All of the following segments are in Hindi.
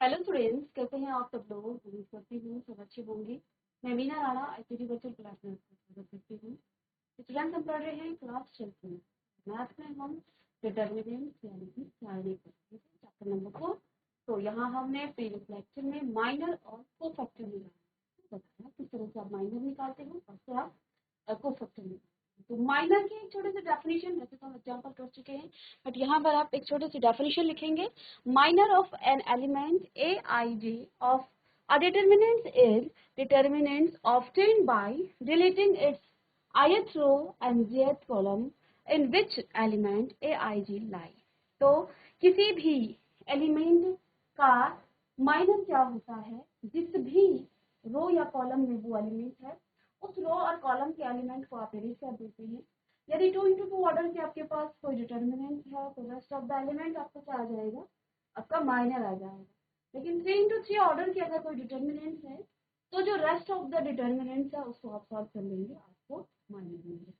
हेलो स्टूडेंट्स, कैसे हैं आप सब लोग। उम्मीद करती हूँ सब अच्छे होंगे। मैं Meena Rana ICT virtual class में आपका स्वागत करती हूँ। स्टूडेंट्स, हम पढ़ रहे हैं क्लास 12 में। मैथ में हम डिटर्मिनेंट्स यानी कि सारणी चैप्टर नंबर 4। तो यहाँ हमने प्रीवियस लेक्चर में माइनर और कोफैक्टर निकाला बताया किस तरह से आप माइनर निकालते हो और फिर आप कोफैक्टर निकालते हो। तो माइनर की एक छोटे से डेफिनेशन, वैसे तो हम एग्जाम्पल कर चुके हैं, बट यहाँ पर आप एक छोटी सी डेफिनेशन लिखेंगे। Minor of an element aij of a determinant is determinants obtained by deleting its ith row and jth column in which element aij lie। तो किसी भी एलिमेंट का माइनर क्या होता है, जिस भी रो या कॉलम में वो एलिमेंट है उस रो और कॉलम के एलिमेंट को आप डिलीट कर देते हैं। यदि 2 into 2 ऑर्डर के आपके पास कोई डिटर्मिनेंट है तो रेस्ट ऑफ द एलिमेंट आपको क्या आ जाएगा, आपका माइनर आ जाएगा। लेकिन 3 into 3 ऑर्डर के अगर कोई डिटर्मिनेंट है तो जो रेस्ट ऑफ द डिटर्मिनेंट्स है उसको आप सॉल्व कर लेंगे, आपको माइनर मिलेगा।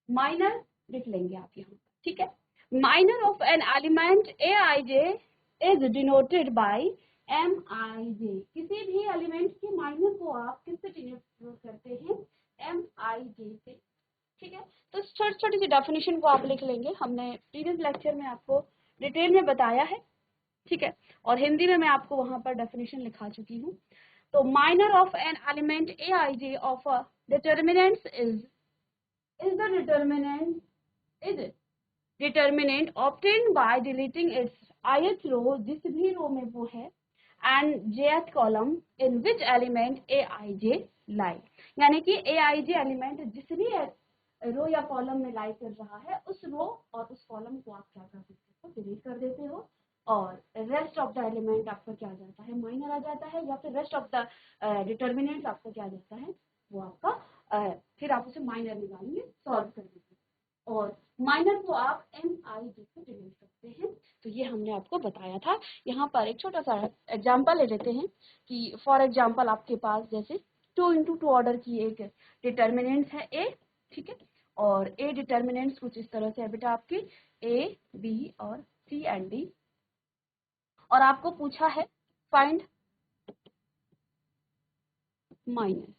माइनर लिख लेंगे आप यहाँ, ठीक है। Minor of an element A I J is denoted by M I J. किसी भी एलिमेंट के माइनर को आप किससे डिनोट करते हैं, एम आई जे से, ठीक है। तो छोटी छोटी सी डेफिनेशन को आप लिख लेंगे। हमने प्रीवियस लेक्चर में आपको डिटेल में बताया है, ठीक है, और हिंदी में मैं आपको वहां पर डेफिनेशन लिखा चुकी हूँ। तो minor of an element A I J of a determinants is the determinant obtained by deleting its ith row, जिस भी रो में वो है, and jth column in which element aij lie। यानी कि aij एलिमेंट जिस भी रो या कॉलम में लाई कर रहा है उस रो और उस कॉलम को आप क्या कर देते हो, डिलीट कर देते हो, और रेस्ट ऑफ द एलिमेंट आपका क्या आ जाता है, माइनर आ जाता है, या फिर रेस्ट ऑफ द डिटर्मिनेंट आपका क्या आ जाता है, वो आपका फिर आप उसे माइनर निकालेंगे, सॉल्व कर देंगे, और माइनर को आप एम आई जे से डिलीट करते हैं। तो ये हमने आपको बताया था। यहाँ पर एक छोटा सा एग्जाम्पल ले लेते हैं कि फॉर एग्जाम्पल आपके पास जैसे 2 into 2 ऑर्डर की एक डिटर्मिनेंट है ए, ठीक है, और ए डिटर्मिनेंट्स कुछ इस तरह से है बेटा आपकी ए बी और सी एंड डी, और आपको पूछा है फाइंड माइनर,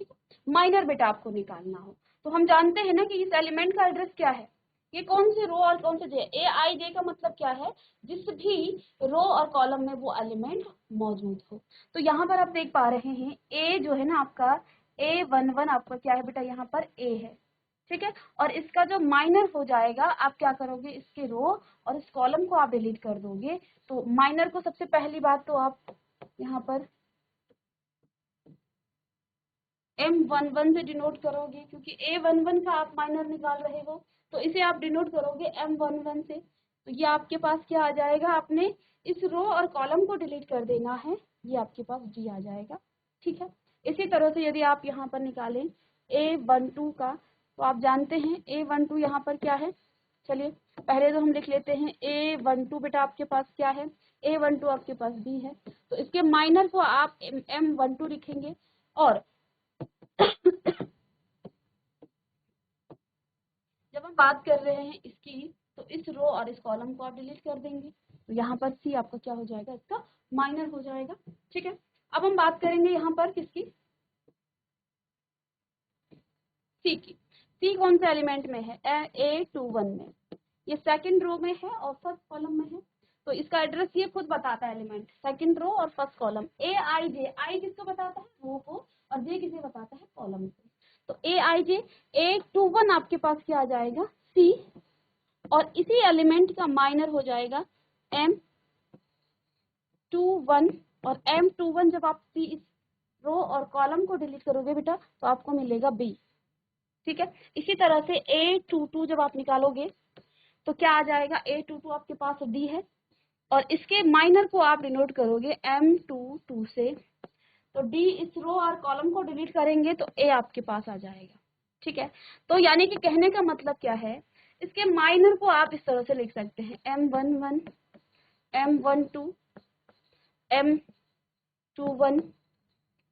ठीक है। माइनर बेटा आपको निकालना हो तो हम जानते हैं ना कि इस एलिमेंट का एड्रेस क्या है, ये कौन से रो और कौन से जे, ए आई जे का मतलब क्या है, जिस भी रो और कॉलम में वो एलिमेंट मौजूद हो। तो यहाँ पर आप देख पा रहे हैं ए जो है ना आपका A11 आपका क्या है बेटा, यहाँ पर ए है, ठीक है, और इसका जो माइनर हो जाएगा आप क्या करोगे, इसके रो और इस कॉलम को आप डिलीट कर दोगे। तो माइनर को सबसे पहली बात तो आप यहाँ पर M11 से डिनोट करोगे, क्योंकि A11 का आप माइनर निकाल रहे हो तो इसे आप डिनोट करोगे M11 से। तो ये आपके पास क्या आ जाएगा, आपने इस रो और कॉलम को डिलीट कर देना है, ये आपके पास D आ जाएगा, ठीक है। इसी तरह से यदि आप यहाँ पर निकालें A12 का, तो आप जानते हैं A12 यहाँ पर क्या है, चलिए पहले तो हम लिख लेते हैं A12 बेटा आपके पास क्या है, A12 आपके पास B है, तो इसके माइनर को आप M12 लिखेंगे, और जब हम बात कर रहे हैं इसकी तो इस रो और इस कॉलम को आप डिलीट कर देंगे, तो यहाँ पर सी आपका क्या हो जाएगा, इसका माइनर हो जाएगा, ठीक है। अब हम बात करेंगे यहाँ पर किसकी, सी की। सी कौन से एलिमेंट में है, A21 में, ये सेकंड रो में है और फर्स्ट कॉलम में है। तो इसका एड्रेस ये खुद बताता है, एलिमेंट सेकंड रो और फर्स्ट कॉलम। ए आई जे, आई किसको बताता है, रो को, और जे किसे बताता है, कॉलम को। तो ए आई जे A21 आपके पास क्या आ जाएगा, सी, और इसी एलिमेंट का माइनर हो जाएगा M21, और M21 जब आप सी इस रो और कॉलम को डिलीट करोगे बेटा तो आपको मिलेगा B, ठीक है। इसी तरह से A22 जब आप निकालोगे तो क्या आ जाएगा, A22 आपके पास D है, और इसके माइनर को आप डिनोट करोगे M22 से, तो D इस रो और कॉलम को डिलीट करेंगे तो A आपके पास आ जाएगा, ठीक है। तो यानी कि कहने का मतलब क्या है, इसके माइनर को आप इस तरह से लिख सकते हैं M11, M12, M21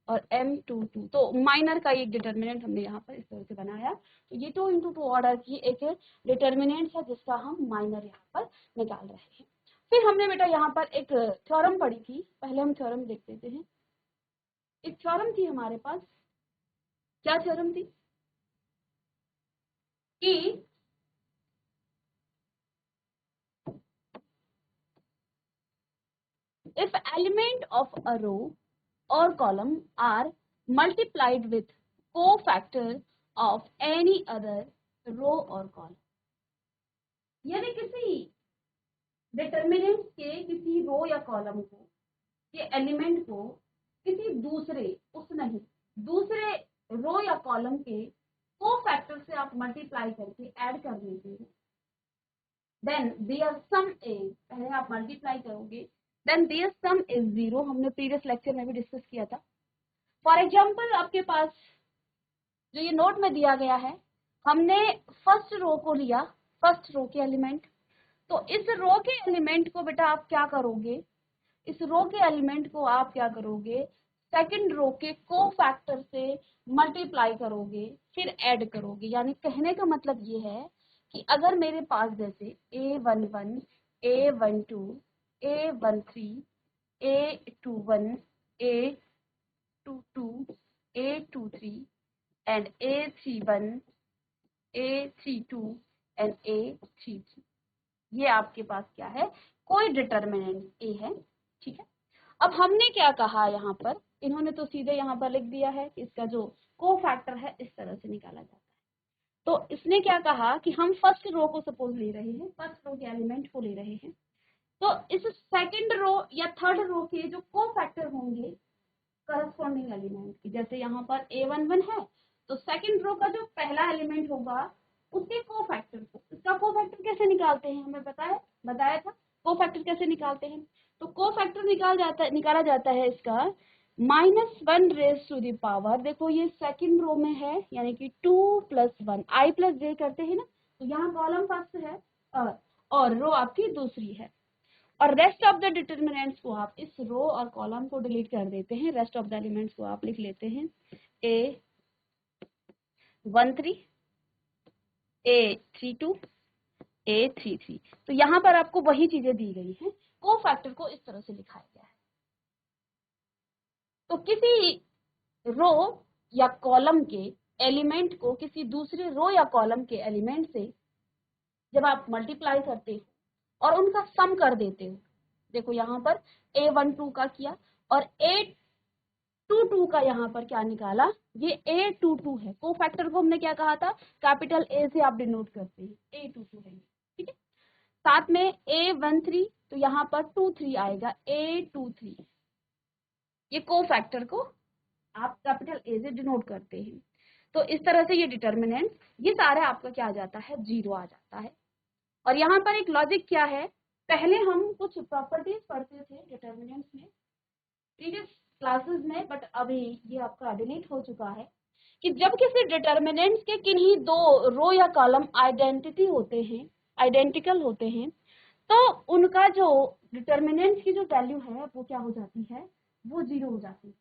और M22। तो माइनर का एक डिटर्मिनेंट हमने यहाँ पर इस तरह से बनाया। तो ये 2 into 2 ऑर्डर की एक डिटर्मिनेंट है जिसका हम माइनर यहाँ पर निकाल रहे हैं। फिर हमने बेटा यहाँ पर एक थ्योरम पढ़ी थी, पहले हम थ्योरम देख लेते हैं। एक थ्योरम थी हमारे पास, क्या थ्योरम थी कि if element of a row or column are multiplied with cofactor of any other row or column, यानी किसी डिटर्मिनेंट के किसी रो या कॉलम को के एलिमेंट को किसी दूसरे दूसरे रो या कॉलम के कोफैक्टर से आप मल्टीप्लाई करके ऐड कर लेते हैं, देन देयर सम इज, पहले आप मल्टीप्लाई करोगे, देन देयर सम इज 0। हमने प्रीवियस लेक्चर में भी डिस्कस किया था। फॉर एग्जांपल आपके पास जो ये नोट में दिया गया है, हमने फर्स्ट रो को लिया, फर्स्ट रो के एलिमेंट, तो इस रो के एलिमेंट को बेटा आप क्या करोगे, इस रो के एलिमेंट को आप क्या करोगे, सेकंड रो के कोफैक्टर से मल्टीप्लाई करोगे, फिर ऐड करोगे। यानी कहने का मतलब ये है कि अगर मेरे पास जैसे A11, A12, A13, A21, A22, A23 and A31, A32 and A33, ये आपके पास क्या है, कोई डिटर्मिनेंट A है, ठीक है। अब हमने क्या कहा यहाँ पर, इन्होंने तो सीधे यहाँ पर लिख दिया है कि इसका जो कोफैक्टर है इस तरह से निकाला जाता है। तो इसने क्या कहा कि हम फर्स्ट रो को सपोज ले रहे हैं, फर्स्ट रो के एलिमेंट को ले रहे हैं, तो इस सेकंड रो या थर्ड रो के जो कोफैक्टर होंगे करस्पॉन्डिंग एलिमेंट की, जैसे यहाँ पर A11 है तो सेकंड रो का जो पहला एलिमेंट होगा उसके कोफैक्टर को, इसका कोफैक्टर कैसे निकालते हैं हमें बताया था कोफैक्टर कैसे निकालते हैं। तो कोफैक्टर निकाला जाता है इसका -1 रेज टू द पावर, देखो ये सेकंड रो में है यानी कि 2 + 1, i + j करते हैं ना, तो यहाँ कॉलम फर्स्ट है और रो आपकी दूसरी है, और रेस्ट ऑफ द डिटर्मिनेंट्स को आप इस रो और कॉलम को डिलीट कर देते हैं, रेस्ट ऑफ द एलिमेंट्स को आप लिख लेते हैं A13, A32, A33। तो यहाँ पर आपको वही चीजें दी गई हैं, कोफैक्टर को इस तरह से लिखाया गया है। तो किसी रो या कॉलम के एलिमेंट को किसी दूसरे रो या कॉलम के एलिमेंट से जब आप मल्टीप्लाई करते हो और उनका सम कर देते हो, देखो यहाँ पर A12 का किया और A22 का यहाँ पर क्या निकाला, ये A22 है, कोफैक्टर को हमने क्या कहा था, कैपिटल A से आप डिनोट करते हैं, A22 है, ठीक है। साथ में A13, तो यहाँ पर 23 आएगा, A23, ये कोफैक्टर को आप कैपिटल A से डिनोट करते हैं। तो इस तरह से ये डिटर्मिनेंट, ये सारा आपका क्या आ जाता है, 0 आ जाता है। और यहाँ पर एक लॉजिक क्या है, पहले हम कुछ प्रॉपर्टीज पढ़ते थे डिटर्मिनेंट्स में प्रीवियस क्लासेस में, बट अभी ये आपका डिलीट हो चुका है, कि जब किसी डिटर्मिनेंट्स के किन्हीं दो रो या कॉलम आइडेंटिकल होते हैं, तो उनका जो डिटर्मिनेंट्स की जो वैल्यू है वो क्या हो जाती है, वो 0 हो जाती है,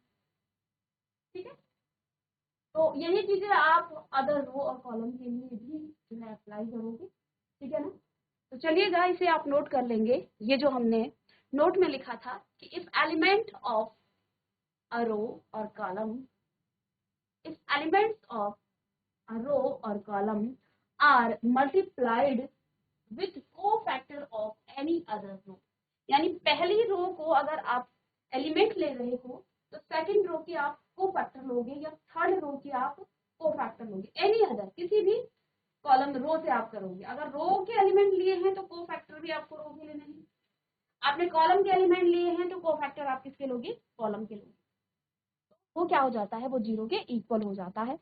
ठीक है। तो यही चीजें आप अदर रो और कॉलम के लिए भी जो है अप्लाई करोगे, ठीक है ना। तो चलिएगा इसे आप नोट कर लेंगे, ये जो हमने नोट में लिखा था कि if element of a row और column, if elements of a row और column are multiplied with cofactor of any other row, यानी पहली रो को अगर आप एलिमेंट ले रहे हो तो सेकंड रो की आप कोफैक्टर लोगे या थर्ड रो की आप कोफैक्टर लोगे, एनी अदर किसी भी कॉलम रो से आप करोगे। अगर रो के एलिमेंट लिए हैं तो कोफैक्टर भी आपको रो के लेने हैं, आपने कॉलम के एलिमेंट लिए हैं तो कोफैक्टर आप किसके लोगे, कॉलम के लोगे, वो क्या हो जाता है, वो 0 के इक्वल हो जाता है,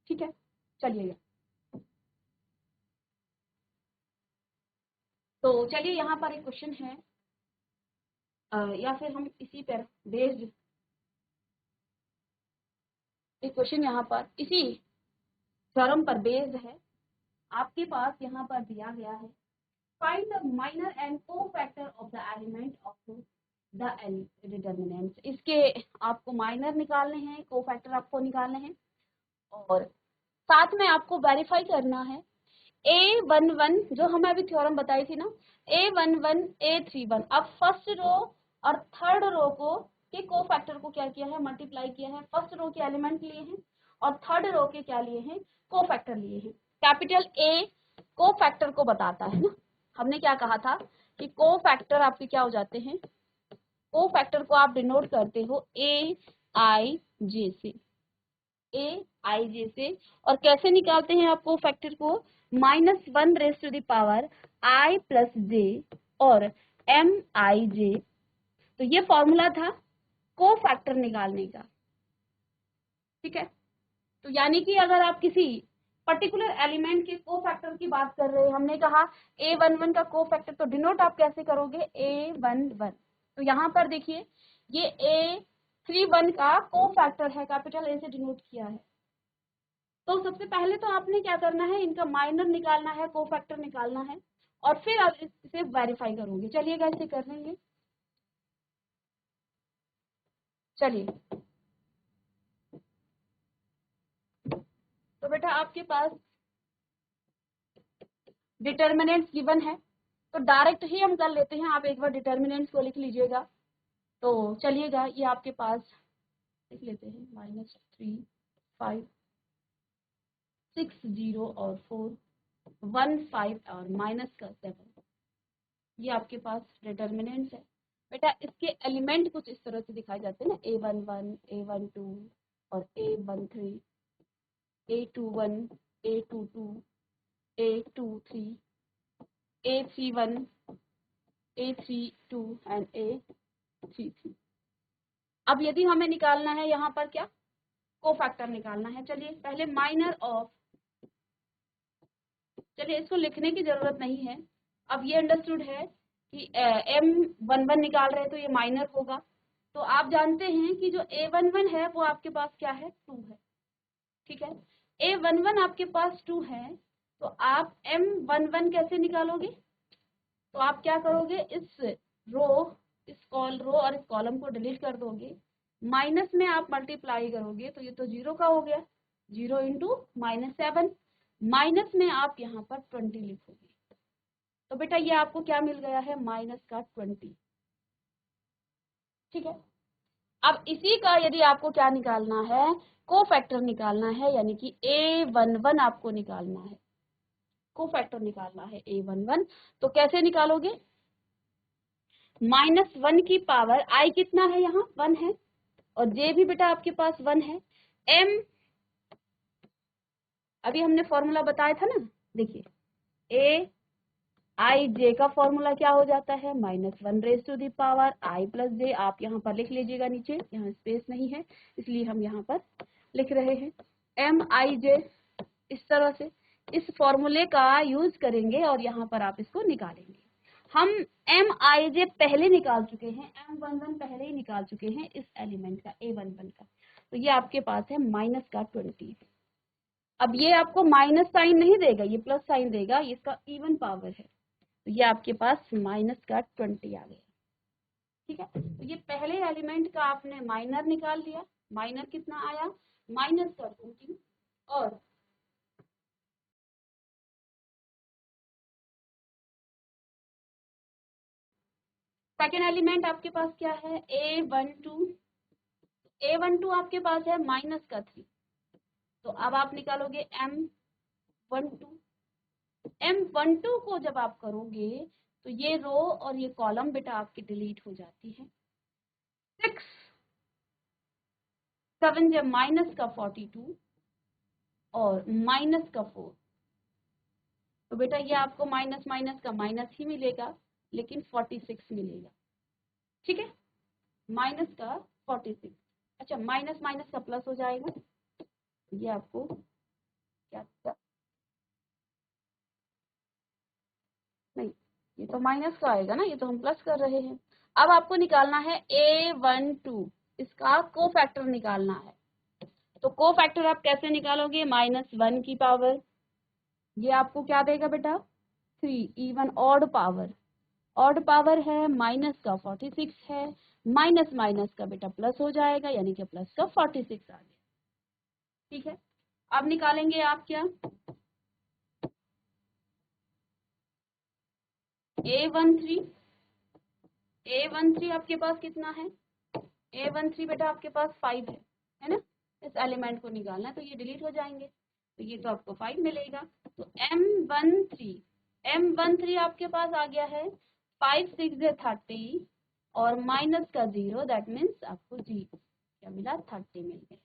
ठीक है। चलिए तो चलिए यहाँ पर एक क्वेश्चन है, या फिर हम इसी पर बेस्ड एक क्वेश्चन यहाँ पर इसी थ्योरम पर बेस्ड है, आपके पास यहाँ पर दिया गया है, find the minor and cofactor of the element of the determinants. इसके आपको माइनर निकालने हैं, कोफैक्टर आपको निकालने हैं, और साथ में आपको वेरीफाई करना है A11 जो हमें अभी थ्योरम बताई थी ना, A11 A31। अब फर्स्ट रो और थर्ड रो को के कोफैक्टर को क्या किया है, मल्टीप्लाई किया है। फर्स्ट रो के एलिमेंट लिए हैं और थर्ड रो के क्या लिए हैं, कोफैक्टर लिए हैं। कैपिटल A कोफैक्टर को बताता है ना, हमने क्या कहा था कि कोफैक्टर आपके क्या हो जाते हैं, कोफैक्टर को आप डिनोट करते हो AIJ से, AIJ से। और कैसे निकालते हैं आप कोफैक्टर को, -1 raise to the power I plus J और MIJ। तो ये फॉर्मूला था कोफैक्टर निकालने का, ठीक है। तो यानी कि अगर आप किसी पर्टिकुलर एलिमेंट के कोफैक्टर की बात कर रहे हैं, हमने कहा A11 का कोफैक्टर, तो डिनोट आप कैसे करोगे, A11। तो यहाँ पर देखिए ये A31 का कोफैक्टर है, कैपिटल A से डिनोट किया है। तो सबसे पहले तो आपने क्या करना है, इनका माइनर निकालना है, कोफैक्टर निकालना है, और फिर आप इसे वेरीफाई करोगे। चलिएगा इसे कर लेंगे। चलिए, तो बेटा आपके पास डिटर्मिनेंट्स गिवन है, तो डायरेक्ट ही हम कर लेते हैं। आप एक बार डिटर्मिनेंट्स को लिख लीजिएगा। तो चलिएगा, ये आपके पास लिख लेते हैं, -3 5 6 0 और 4 1 5 और -7। ये आपके पास डिटर्मिनेंट्स है। बेटा इसके एलिमेंट कुछ इस तरह से दिखाए जाते हैं ना, A11 A12 और A13 A21 A22 A23 A31 A32 and A33। अब यदि हमें निकालना है यहाँ पर क्या, कोफैक्टर निकालना है। चलिए पहले माइनर ऑफ, चलिए इसको लिखने की जरूरत नहीं है। अब ये अंडरस्टूड है कि M11 निकाल रहे हैं तो ये माइनर होगा। तो आप जानते हैं कि जो A11 है वो आपके पास क्या है, 2 है, ठीक है। A11 आपके पास 2 है, तो आप M11 कैसे निकालोगे, तो आप क्या करोगे, इस रो रो और इस कॉलम को डिलीट कर दोगे, माइनस में आप मल्टीप्लाई करोगे, तो ये तो 0 का हो गया, 0 इंटू -7, माइनस में आप यहाँ पर 20 लिखोगे। तो बेटा ये आपको क्या मिल गया है, -20, ठीक है। अब इसी का यदि आपको क्या निकालना है, कोफैक्टर निकालना है, यानी कि A11 आपको निकालना है, कोफैक्टर निकालना है A11। तो कैसे निकालोगे, -1 की पावर I कितना है, यहाँ 1 है, और J भी बेटा आपके पास 1 है। M अभी हमने फॉर्मूला बताया था ना, देखिए AIJ का फॉर्मूला क्या हो जाता है, -1 raise to the power I plus J। आप यहाँ पर लिख लीजिएगा, नीचे यहाँ स्पेस नहीं है इसलिए हम यहाँ पर लिख रहे हैं MIJ। इस तरह से इस फॉर्मूले का यूज करेंगे और यहाँ पर आप इसको निकालेंगे। हम MIJ पहले निकाल चुके हैं, M11 पहले ही निकाल चुके हैं इस एलिमेंट का, A11 का। तो ये आपके पास है -20। अब ये आपको माइनस साइन नहीं देगा, ये प्लस साइन देगा, ये इसका इवन पावर है। तो ये आपके पास -20 आ गया, ठीक है। तो ये पहले एलिमेंट का आपने माइनर निकाल लिया, माइनर कितना आया, -20। और सेकेंड एलिमेंट आपके पास क्या है, A12। A12 आपके पास है -3। तो अब आप निकालोगे M12। M12 को जब आप करोगे तो ये रो और ये कॉलम बेटा आपकी डिलीट हो जाती है। 6 7 जब -42 और -4, तो बेटा ये आपको माइनस माइनस का माइनस ही मिलेगा, लेकिन 46 मिलेगा, ठीक है, माइनस का 46। अच्छा, माइनस माइनस का प्लस हो जाएगा, ये आपको क्या, नहीं ये तो माइनस का आएगा ना, ये तो हम प्लस कर रहे हैं। अब आपको निकालना है A12, इसका कोफैक्टर निकालना है। तो कोफैक्टर आप कैसे निकालोगे, -1 की पावर, ये आपको क्या देगा बेटा, 3, even odd power, odd power है, माइनस का 46 है, माइनस माइनस का बेटा प्लस हो जाएगा, यानी कि प्लस का 46 आ गया, ठीक है। अब निकालेंगे आप क्या, A13 आपके पास कितना है? A13 बेटा आपके पास 5 है ना? इस एलिमेंट को निकालना है तो ये डिलीट हो जाएंगे, तो ये तो आपको 5 मिलेगा। तो M13 आपके पास आ गया है 5 6 30 और माइनस का 0, दैट मीन्स आपको जी क्या मिला? 30 मिल गए।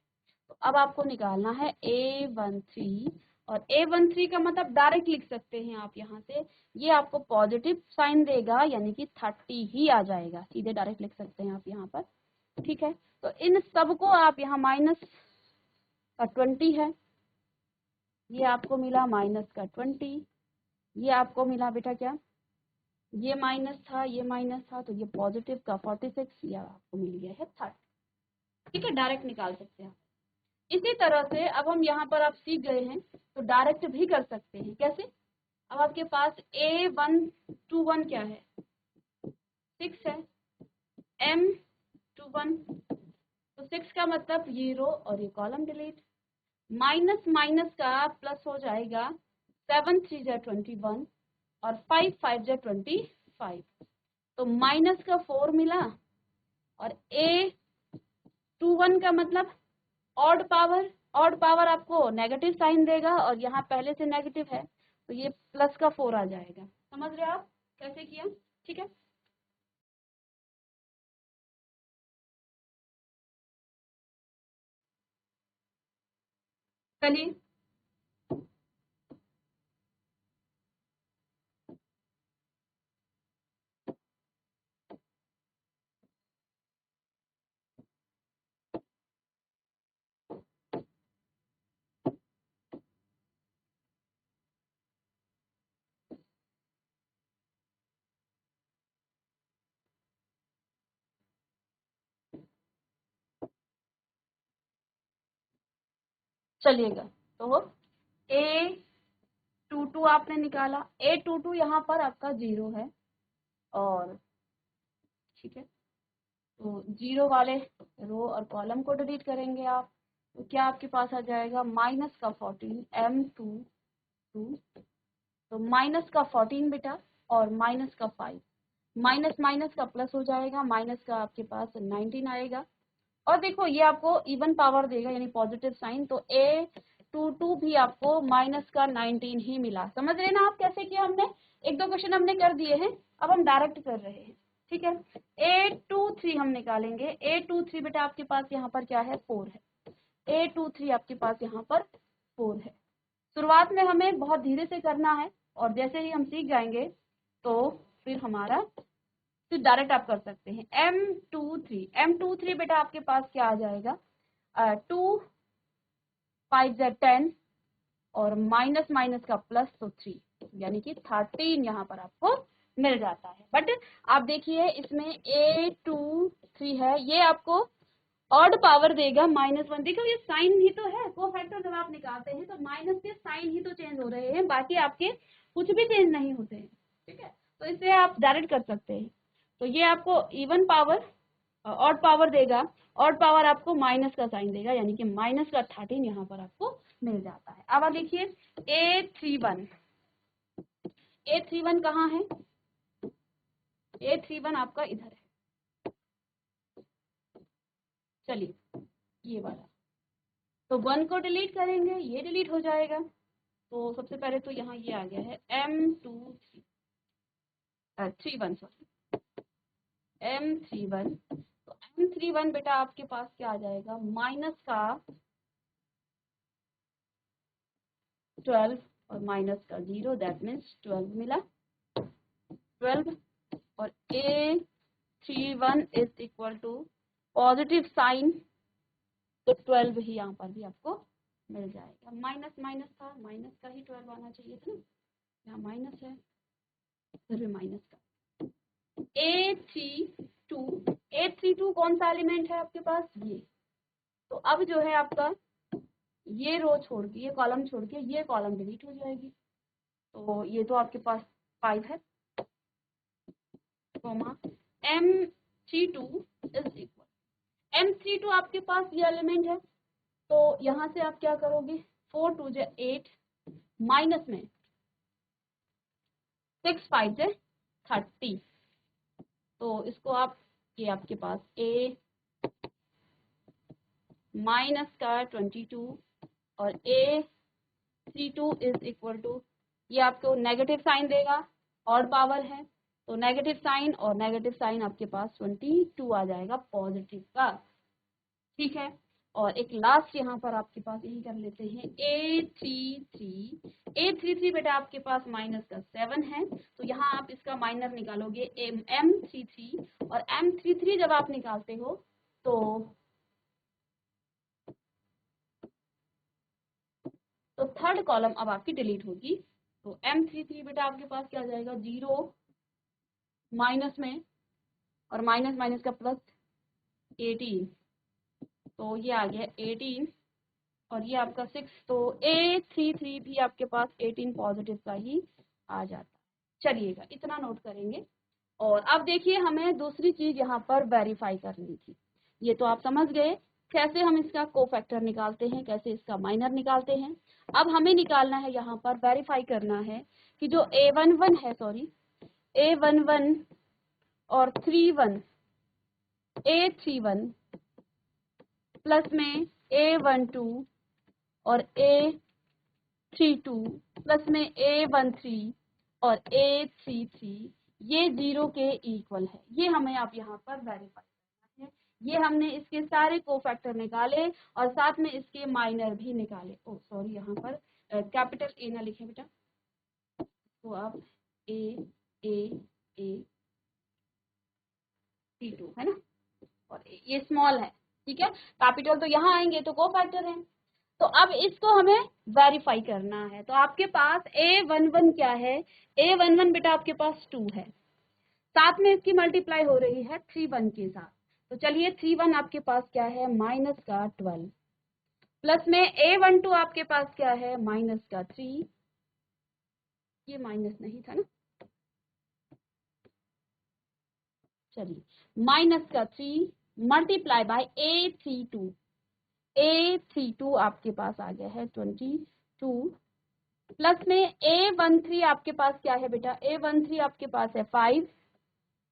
तो अब आपको निकालना है A13, और A13 का मतलब डायरेक्ट लिख सकते हैं आप यहाँ से, ये आपको पॉजिटिव साइन देगा यानी कि 30 ही आ जाएगा, सीधे डायरेक्ट लिख सकते हैं आप यहाँ पर। ठीक है, तो इन सबको आप यहाँ माइनस का 20 है, ये आपको मिला माइनस का 20, ये आपको मिला बेटा क्या? ये माइनस था, ये माइनस था, तो ये पॉजिटिव का 46, ये आपको मिल गया है 30। ठीक है, डायरेक्ट निकाल सकते हैं। इसी तरह से अब हम यहाँ पर आप सीख गए हैं तो डायरेक्ट भी कर सकते हैं। कैसे? अब आपके पास A121 क्या है? 6 है, M21 तो 6 का मतलब 0 और ये कॉलम डिलीट। माइनस माइनस का प्लस हो जाएगा, 7 3 जा 21 और 5 5 जा 25, तो माइनस का 4 मिला। और A21 का मतलब ऑड पावर आपको नेगेटिव साइन देगा और यहाँ पहले से नेगेटिव है तो ये प्लस का 4 आ जाएगा। समझ रहे आप कैसे किया? ठीक है, चलिए चलिएगा। तो A22 आपने निकाला, A22 यहाँ पर आपका 0 है, और ठीक है तो 0 वाले रो और कॉलम को डिलीट करेंगे आप, तो क्या आपके पास आ जाएगा? माइनस का 14 M22, तो माइनस का 14 बेटा और माइनस का 5, माइनस माइनस का प्लस हो जाएगा, माइनस का आपके पास 19 आएगा। और देखो ये आपको इवन पावर देगा यानी पॉजिटिव साइन, तो A22 भी आपको माइनस का 19 ही मिला। समझ रहे ना आप कैसे किया? हमने एक दो क्वेश्चन हमने कर दिए हैं, अब हम डायरेक्ट कर रहे हैं। ठीक है, A23 हम निकालेंगे। A23 बेटा आपके पास यहाँ पर क्या है? 4 है। A23 आपके पास यहाँ पर 4 है। शुरुआत में हमें बहुत धीरे से करना है और जैसे ही हम सीख जाएंगे तो फिर हमारा फिर डायरेक्ट आप कर सकते हैं। M23 बेटा आपके पास क्या आ जाएगा? 2 5 10 और माइनस माइनस का प्लस तो 3, यानी कि 13 यहाँ पर आपको मिल जाता है। बट आप देखिए इसमें A23 है, ये आपको ऑड पावर देगा -1। देखो ये साइन ही तो है, कोफैक्टर जब आप निकालते हैं तो माइनस के साइन ही तो चेंज हो रहे हैं, बाकी आपके कुछ भी चेंज नहीं होते हैं। ठीक है, तो इसे आप डायरेक्ट कर सकते हैं। तो ये आपको इवन पावर ऑड पावर देगा, ऑड पावर आपको माइनस का साइन देगा, यानी कि माइनस का 13 यहाँ पर आपको मिल जाता है। अब आप देखिए A31 कहाँ है? A31 आपका इधर है। चलिए ये वाला, तो 1 को डिलीट करेंगे, ये डिलीट हो जाएगा। तो सबसे पहले तो यहाँ ये आ गया है M31 तो M31 बेटा आपके पास क्या आ जाएगा? माइनस का 12 और माइनस का 0, दैट मीन्स 12 मिला। 12 और A31 is equal to positive sign, तो 12 ही यहाँ पर भी आपको मिल जाएगा। माइनस माइनस था, माइनस का ही 12 आना चाहिए था ना, यहाँ माइनस है फिर भी माइनस का। A32 कौन सा एलिमेंट है आपके पास? ये। तो अब जो है आपका ये रो छोड़ के, ये कॉलम छोड़ के ये कॉलम डिलीट हो जाएगी, तो ये तो आपके पास 5 है, coma M32 is equal, M32 आपके पास ये एलिमेंट है, तो यहाँ से आप क्या करोगे? 4 2 8 माइनस में 6 5 से 30, तो इसको आप, ये आपके पास a माइनस का 22 और a32 इज इक्वल टू, ये आपको नेगेटिव साइन देगा, ऑड पावर है तो नेगेटिव साइन और नेगेटिव साइन आपके पास 22 आ जाएगा पॉजिटिव का, ठीक है। और एक लास्ट यहाँ पर आपके पास यही कर लेते हैं a33 बेटा आपके पास माइनस का 7 है, तो यहाँ आप इसका माइनर निकालोगे m33, और m33 जब आप निकालते हो तो थर्ड कॉलम अब आपकी डिलीट होगी, तो m33 बेटा आपके पास क्या आ जाएगा, 0 माइनस में और माइनस माइनस का प्लस 18, तो ये आ गया 18 और ये आपका 6, तो a33 भी आपके पास 18 पॉजिटिव का ही आ जाता है। चलिएगा इतना नोट करेंगे। और अब देखिए हमें दूसरी चीज यहाँ पर वेरीफाई करनी थी, ये तो आप समझ गए कैसे हम इसका कोफैक्टर निकालते हैं, कैसे इसका माइनर निकालते हैं। अब हमें निकालना है, यहाँ पर वेरीफाई करना है कि जो a11 है, सॉरी a11 और 31 a31 प्लस में a12 और a32 प्लस में a13 और a33 ये 0 के इक्वल है, ये हमें आप यहाँ पर वेरीफाई करना है। ये हमने इसके सारे कोफैक्टर निकाले और साथ में इसके माइनर भी निकाले। ओ सॉरी, यहाँ पर कैपिटल ए ना लिखे बेटा, तो आप a C2 है ना, और ये स्मॉल है, ठीक है। कैपिटल तो यहाँ आएंगे तो कोफैक्टर है। तो अब इसको हमें वेरीफाई करना है, तो आपके पास a11 क्या है, a11 बेटा आपके पास 2 है, साथ में इसकी मल्टीप्लाई हो रही है 31 के साथ, तो चलिए 31 आपके पास क्या है, माइनस का 12, प्लस में a12 आपके पास क्या है, माइनस का 3, ये माइनस नहीं था ना, चलिए माइनस का 3 मल्टीप्लाई बाय a32 आपके पास आ गया है 22, प्लस में a13 आपके पास क्या है बेटा, a13 आपके पास है 5,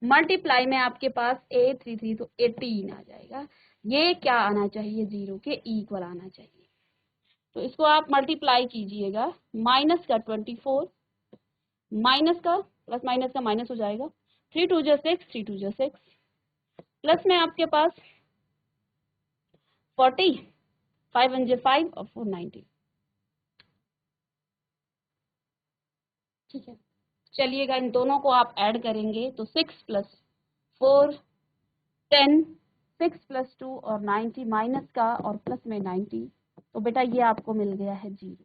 मल्टीप्लाई में आपके पास a33 तो 18 आ जाएगा। ये क्या आना चाहिए, 0 के इक्वल आना चाहिए, तो इसको आप मल्टीप्लाई कीजिएगा, माइनस का 24 माइनस का प्लस माइनस का माइनस हो जाएगा, 3 2 जा 6, 3 2 जा 6, प्लस में आपके पास 40, 5 1 जा 5 और 4 90, ठीक है। चलिएगा इन दोनों को आप ऐड करेंगे तो 6 + 4 10, 6 + 2 और 90 माइनस का और प्लस में 90, तो बेटा ये आपको मिल गया है 0।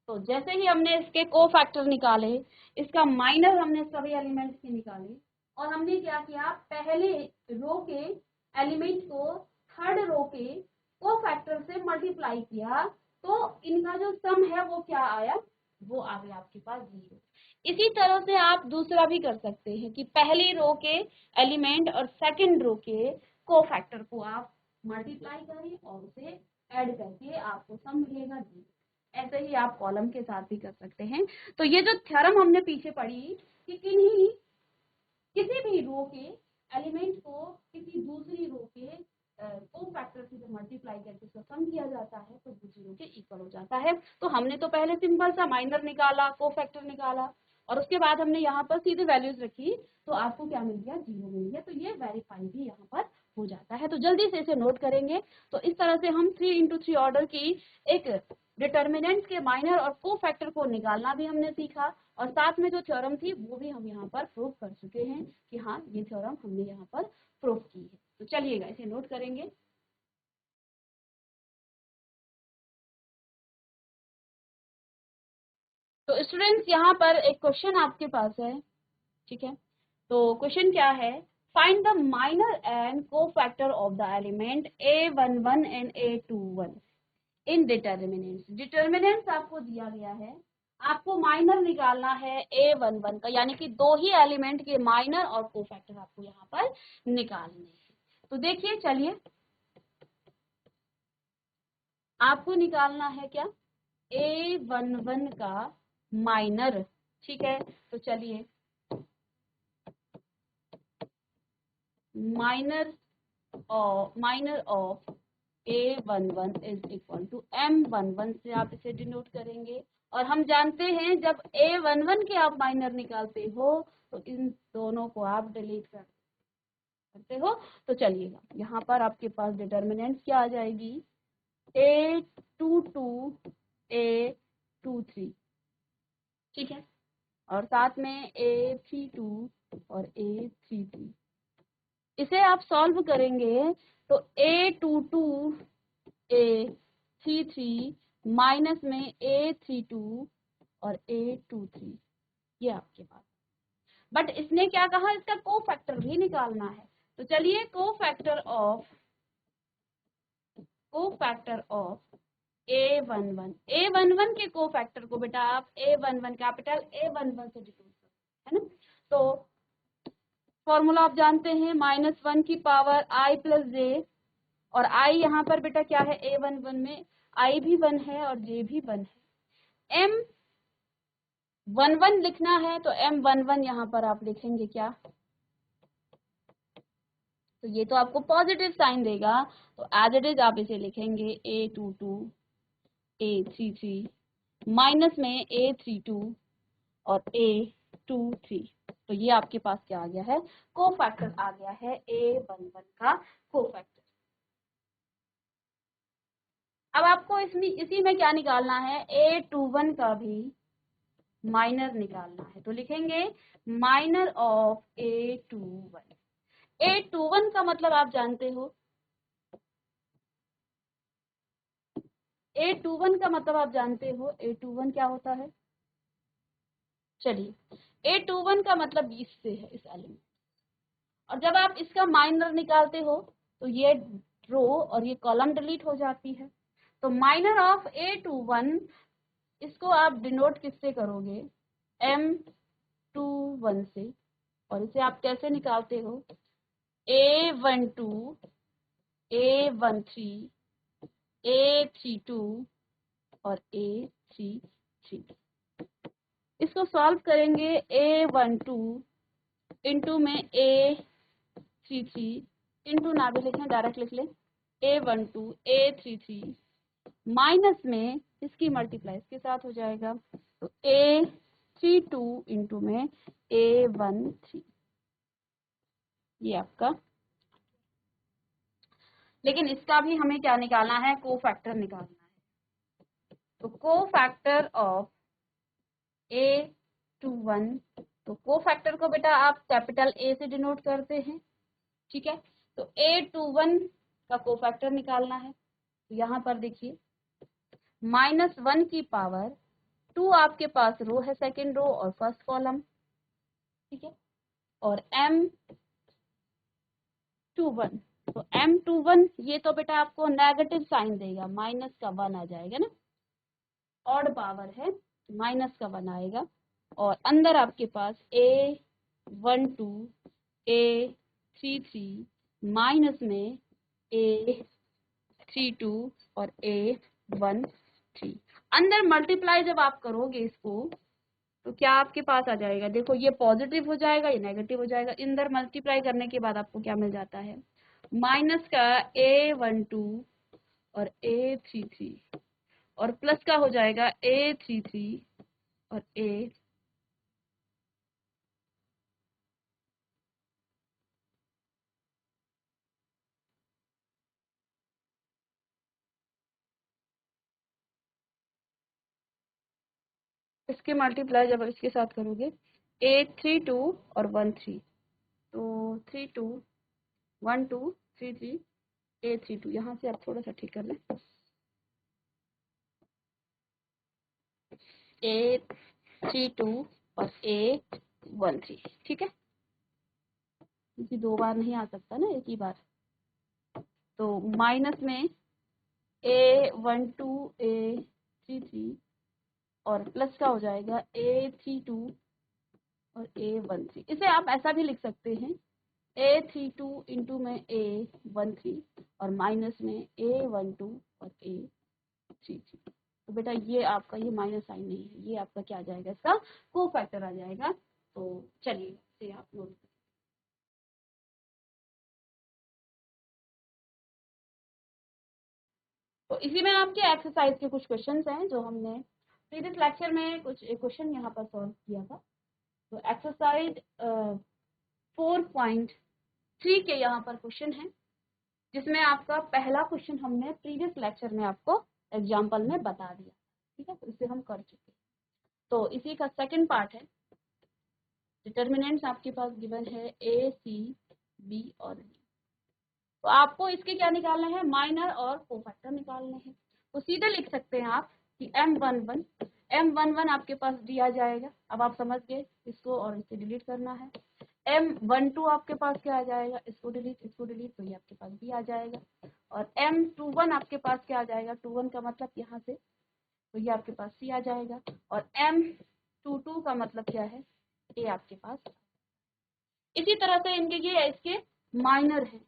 तो जैसे ही हमने इसके कोफैक्टर निकाले, इसका माइनर हमने सभी एलिमेंट्स के निकाले, और हमने क्या किया, पहले रो के एलिमेंट को थर्ड रो के कोफैक्टर से मल्टीप्लाई किया, तो इनका जो सम है वो क्या आया, वो आ गया आपके पास 0। इसी तरह से आप दूसरा भी कर सकते हैं कि पहली रो के एलिमेंट और सेकंड रो के कोफैक्टर को आप मल्टीप्लाई करें और उसे ऐड करके आपको सम मिलेगा 0। ऐसे ही आप कॉलम के साथ भी कर सकते हैं। तो ये जो थ्योरम हमने पीछे पढ़ी कि किसी भी रो के एलिमेंट को किसी दूसरी रो के कोफैक्टर से जब मल्टीप्लाई करके उसका सम किया जाता है तो वो 0 के इक्वल हो जाता है। तो हमने तो पहले सिंपल सा माइनर निकाला, कोफैक्टर निकाला, और उसके बाद हमने यहाँ पर सीधे वैल्यूज रखी, तो आपको क्या मिल गया, 0 मिल गया। तो ये वेरीफाई भी यहाँ पर हो जाता है। तो जल्दी से इसे नोट करेंगे। तो इस तरह से हम 3 × 3 ऑर्डर की एक डिटर्मिनेंट्स के माइनर और कोफैक्टर को निकालना भी हमने सीखा, और साथ में जो थ्योरम थी वो भी हम यहाँ पर प्रूव कर चुके हैं कि हाँ ये थ्योरम हमने यहाँ पर प्रूव की है। तो चलिएगा इसे नोट करेंगे। तो स्टूडेंट्स यहाँ पर एक क्वेश्चन आपके पास है, ठीक है। तो क्वेश्चन क्या है, find the minor and cofactor of the element a11 and a21 in determinants. Determinants आपको दिया गया है, आपको माइनर निकालना है a11 का, यानी कि दो ही एलिमेंट के माइनर और कोफैक्टर आपको यहाँ पर निकालने हैं। तो देखिए चलिए, आपको निकालना है क्या, a11 का माइनर, ठीक है। तो चलिए minor of A11 is equal to M11 से आप इसे डिनोट करेंगे। और हम जानते हैं जब A11 के आप माइनर निकालते हो तो इन दोनों को आप डिलीट करते हो। तो चलिएगा, यहाँ पर आपके पास डिटर्मिनेंट्स क्या आ जाएगी, A22 A23, ठीक है, और साथ में A32 और A33। इसे आप सॉल्व करेंगे तो A22 A33 माइनस में A32 और A23, ये आपके पास। बट इसने क्या कहा, इसका कोफैक्टर भी निकालना है। तो चलिए कोफैक्टर ऑफ A11 के कोफैक्टर को बेटा आप A11 कैपिटल A11 से डिनोट करते हैं, है ना। तो फॉर्मूला आप जानते हैं, -1 की पावर I प्लस J, और I यहाँ पर बेटा क्या है, A11 में I भी 1 है और J भी 1 है। M11 लिखना है तो M11 यहाँ पर आप लिखेंगे क्या, तो ये तो आपको पॉजिटिव साइन देगा, तो एज इट इज आप इसे लिखेंगे A22 A33 माइनस में A32 और A23। तो ये आपके पास क्या आ गया है, कोफैक्टर आ गया है A11 का कोफैक्टर। अब आपको इसमें इसी में क्या निकालना है, A21 का भी माइनर निकालना है। तो लिखेंगे माइनर ऑफ A21। A21 का मतलब आप जानते हो, A21 का मतलब आप जानते हो, A21 क्या होता है, चलिए A21 का मतलब 20 से है इस एलिमेंट, और जब आप इसका माइनर निकालते हो तो ये रो और ये कॉलम डिलीट हो जाती है। तो माइनर ऑफ A21 इसको आप डिनोट किससे करोगे, M21 से, और इसे आप कैसे निकालते हो, A12 A13 A32 और A33। इसको सॉल्व करेंगे, A12 इंटू में A33 इंटू ना भी लिखें, डायरेक्ट लिख लें, A12 A33 माइनस में इसकी मल्टीप्लाई इसके साथ हो जाएगा, तो A32 इंटू में A13, ये आपका। लेकिन इसका भी हमें क्या निकालना है, कोफैक्टर निकालना है। तो कोफैक्टर ऑफ A21, तो कोफैक्टर को बेटा आप कैपिटल A से डिनोट करते हैं, ठीक है। तो A21 का कोफैक्टर निकालना है, तो यहाँ पर देखिए -1 की पावर 2 आपके पास रो है, सेकेंड रो और फर्स्ट कॉलम, ठीक है, और M21, तो M21 ये तो बेटा आपको नेगेटिव साइन देगा, माइनस का 1 आ जाएगा ना, ऑड पावर है, माइनस का 1 आएगा, और अंदर आपके पास A12 A33 माइनस में A32 और A13। अंदर मल्टीप्लाई जब आप करोगे इसको तो क्या आपके पास आ जाएगा, देखो ये पॉजिटिव हो जाएगा, ये नेगेटिव हो जाएगा। अंदर मल्टीप्लाई करने के बाद आपको क्या मिल जाता है, माइनस का A12 और A33 और प्लस का हो जाएगा A33 और A, इसके मल्टीप्लाई जब इसके साथ करोगे A32 और 13, तो 32 12 33 A32, यहाँ से आप थोड़ा सा ठीक कर लें, A32 और A13, ठीक है, क्योंकि 2 बार नहीं आ सकता ना एक ही बार। तो माइनस में A12 A33 और प्लस का हो जाएगा A32 और A13। इसे आप ऐसा भी लिख सकते हैं, A32 इंटू में A13 और माइनस में A12 और A33। तो बेटा ये आपका ये माइनस साइन नहीं है, ये आपका क्या आ जाएगा, इसका कोफैक्टर आ जाएगा। तो चलिए इसे आप नोट तो इसी में आपके एक्सरसाइज के कुछ क्वेश्चंस हैं जो हमने प्रीवियस लेक्चर में कुछ एक क्वेश्चन यहाँ पर सॉल्व किया था। तो एक्सरसाइज 4.3 के यहाँ पर क्वेश्चन है, जिसमें आपका पहला क्वेश्चन हमने प्रीवियस लेक्चर में आपको एग्जाम्पल में बता दिया, ठीक है, तो इसे हम कर चुके। तो इसी का सेकंड पार्ट है, डिटर्मिनेंट्स आपके पास गिवन है ए, सी, बी और डी। तो आपको इसके क्या निकालना है, माइनर और कोफैक्टर निकालने हैं। तो सीधे लिख सकते हैं आप कि M11 आपके पास दिया जाएगा। अब आप समझ गए इसको, और इसे डिलीट करना है। M12 आपके पास क्या आ जाएगा, इसको डिलीट, तो ये आपके पास भी आ जाएगा। और M21 आपके पास क्या आ जाएगा, 21 का मतलब यहाँ से, तो ये आपके पास C आ जाएगा। और M22 का मतलब क्या है, A आपके पास। इसी तरह से इनके ये इसके माइनर है।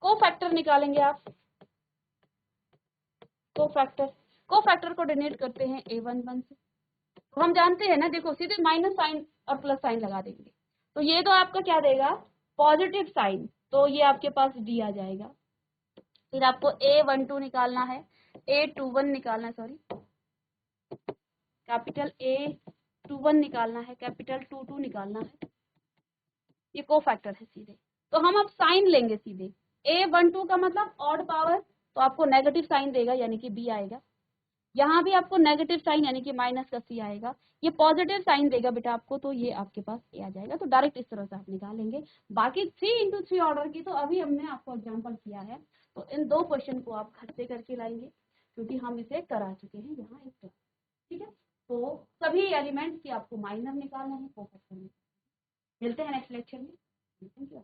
कोफैक्टर निकालेंगे आप, कोफैक्टर को डोनेट करते हैं A11 से। तो हम जानते हैं ना, देखो सीधे माइनस साइन और प्लस साइन लगा देंगे, तो ये तो आपका क्या देगा, पॉजिटिव साइन, तो ये आपके पास D आ जाएगा। फिर आपको A12 निकालना है, A21 निकालना है, सॉरी, कैपिटल A21 निकालना है, कैपिटल 22 निकालना है। ये कोफैक्टर है सीधे। तो हम अब साइन लेंगे सीधे। A12 का मतलब ऑड पावर, तो आपको नेगेटिव साइन देगा, यानी कि B आएगा। यहाँ भी आपको नेगेटिव साइन यानी कि माइनस का C आएगा। ये पॉजिटिव साइन देगा बेटा आपको, तो ये आपके पास A आ जाएगा। तो डायरेक्ट इस तरह से आप निकालेंगे। बाकी 3x3 ऑर्डर की तो अभी हमने आपको एग्जांपल किया है, तो इन दो क्वेश्चन को आप घर से करके लाएंगे, क्योंकि हम इसे करा चुके हैं यहाँ एक तरह, ठीक है। तो सभी एलिमेंट्स की आपको माइनर निकालना है, कोफैक्टर में। मिलते हैं नेक्स्ट लेक्चर में। Thank you.